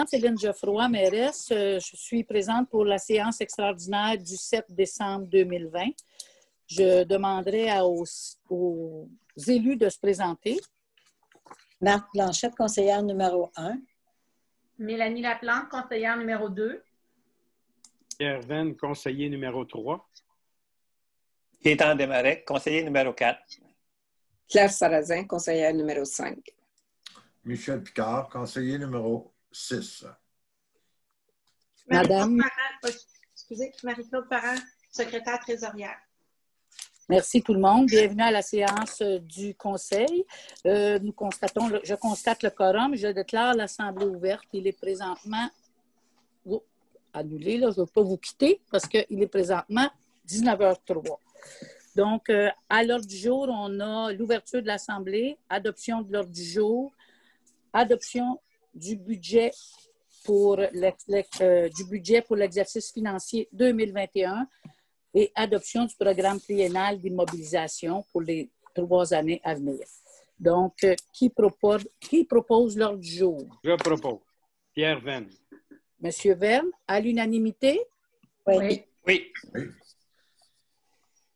Céline Geoffroy, mairesse. Je suis présente pour la séance extraordinaire du 7 décembre 2020. Je demanderai aux élus de se présenter. Marthe Blanchette, conseillère numéro 1. Mélanie Laplante, conseillère numéro 2. Pierre Venn, conseiller numéro 3. Gaétan Desmarais, conseiller numéro 4. Claire Sarrazin, conseillère numéro 5. Michel Picard, conseiller numéro 6. Madame. Marie-Claude Parent, secrétaire trésorière. Merci tout le monde. Bienvenue à la séance du Conseil. Je constate le quorum. Je déclare l'Assemblée ouverte. Il est présentement annulé. Là, je ne veux pas vous quitter parce qu'il est présentement 19h03. Donc, à l'ordre du jour, on a l'ouverture de l'Assemblée, adoption de l'ordre du jour, adoption du budget pour l'exercice financier 2021 et adoption du programme triennal d'immobilisation pour les 3 années à venir. Donc, qui propose l'ordre du jour? Je propose. Pierre Venn. Monsieur Venn, à l'unanimité? Oui. Oui.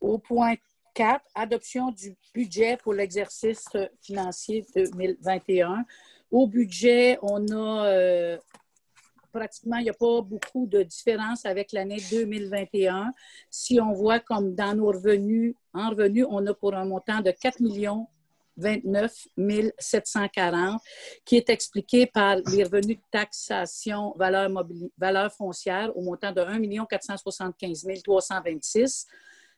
Au point 4, adoption du budget pour l'exercice financier 2021. Au budget, on a pratiquement, il n'y a pas beaucoup de différence avec l'année 2021. Si on voit comme dans nos revenus, en revenus, on a pour un montant de 4 29 740 qui est expliqué par les revenus de taxation valeur foncière au montant de 1 475 326.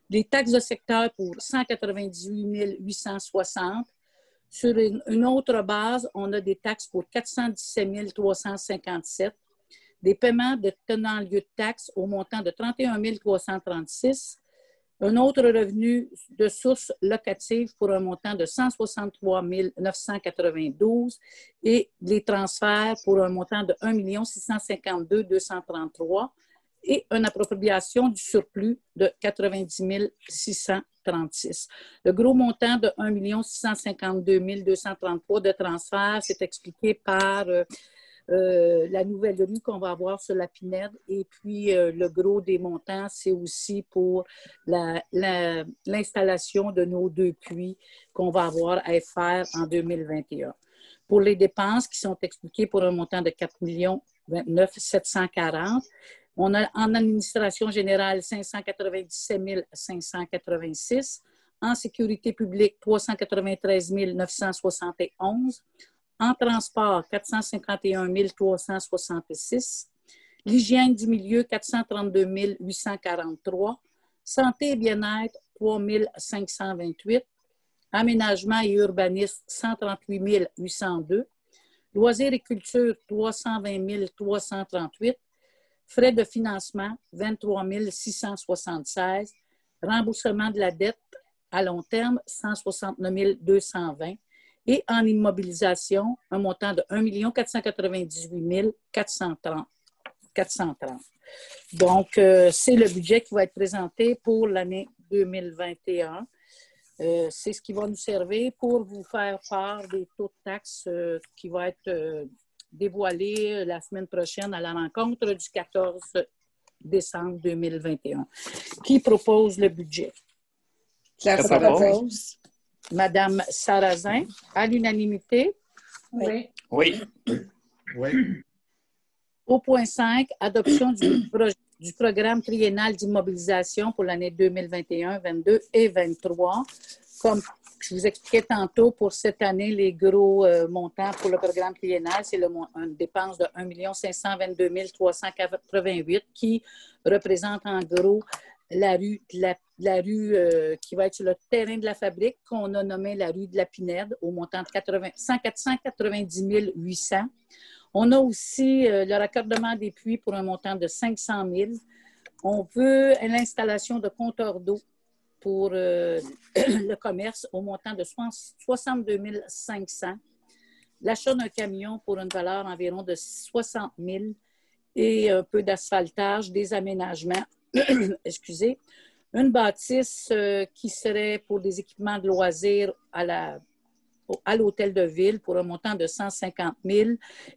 Les taxes de secteur pour 198 860. Sur une autre base, on a des taxes pour 417 357. Des paiements de tenant lieu de taxes au montant de 31 336. Un autre revenu de source locative pour un montant de 163 992 et les transferts pour un montant de 1 652 233 et une appropriation du surplus de 90 636. Le gros montant de 1 652 233 de transferts, c'est expliqué par la nouvelle rue qu'on va avoir sur la Pinède. Et puis, le gros des montants, c'est aussi pour l'installation de nos 2 puits qu'on va avoir à faire en 2021. Pour les dépenses qui sont expliquées pour un montant de 4 29 740, on a en administration générale 597 586, en sécurité publique 393 971, en transport, 451 366. L'hygiène du milieu, 432 843. Santé et bien-être, 3 528. Aménagement et urbanisme, 138 802. Loisirs et culture, 320 338. Frais de financement, 23 676. Remboursement de la dette à long terme, 169 220. Et en immobilisation, un montant de 1 498 430. Donc, c'est le budget qui va être présenté pour l'année 2021. C'est ce qui va nous servir pour vous faire part des taux de taxes qui vont être dévoilés la semaine prochaine à la rencontre du 14 décembre 2021. Qui propose le budget? Claire Sarrazin. Madame Sarrazin, à l'unanimité? Oui. Oui. Oui. Au point 5, adoption du programme triennal d'immobilisation pour l'année 2021, 22 et 23. Comme je vous expliquais tantôt, pour cette année, les gros montants pour le programme triennal, c'est une dépense de 1 522 388 qui représente en gros la rue qui va être sur le terrain de la fabrique, qu'on a nommé la rue de la Pinède, au montant de 490 800. On a aussi le raccordement des puits pour un montant de 500 000. On veut l'installation de compteurs d'eau pour le commerce au montant de 62 500. L'achat d'un camion pour une valeur environ de 60 000 et un peu d'asphaltage, des aménagements. Excusez. Une bâtisse qui serait pour des équipements de loisirs à l'hôtel de ville pour un montant de 150 000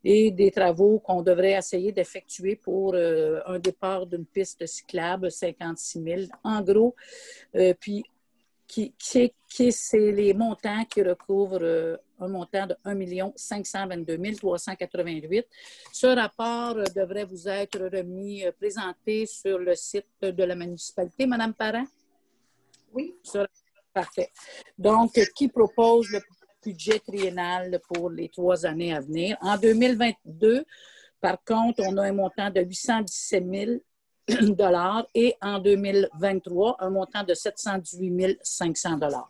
et des travaux qu'on devrait essayer d'effectuer pour un départ d'une piste cyclable, 56 000. En gros, puis c'est les montants qui recouvrent un montant de 1 522 388. Ce rapport devrait vous être remis, présenté sur le site de la municipalité. Madame Parent? Oui. Parfait. Donc, qui propose le budget triennal pour les 3 années à venir? En 2022, par contre, on a un montant de 817 000 et en 2023, un montant de 718 500 $.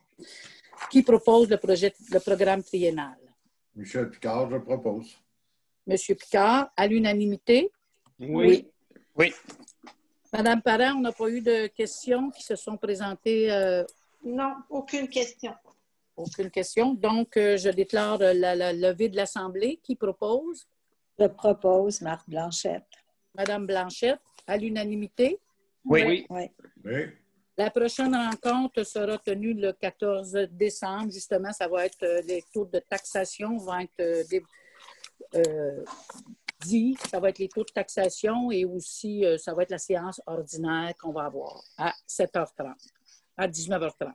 Qui propose le programme triennal? Michel Picard, je propose. Monsieur Picard, à l'unanimité? Oui. Oui. Madame Parent, on n'a pas eu de questions qui se sont présentées? Non, aucune question. Aucune question. Donc, je déclare la levée de l'Assemblée. Qui propose? Je propose Marthe Blanchette. Madame Blanchette, à l'unanimité? Oui. Oui. Oui. La prochaine rencontre sera tenue le 14 décembre. Justement, ça va être les taux de taxation vont être dit. Ça va être les taux de taxation et aussi, ça va être la séance ordinaire qu'on va avoir à 7h30, à 19h30.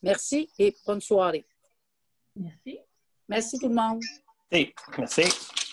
Merci et bonne soirée. Merci. Merci tout le monde. Merci.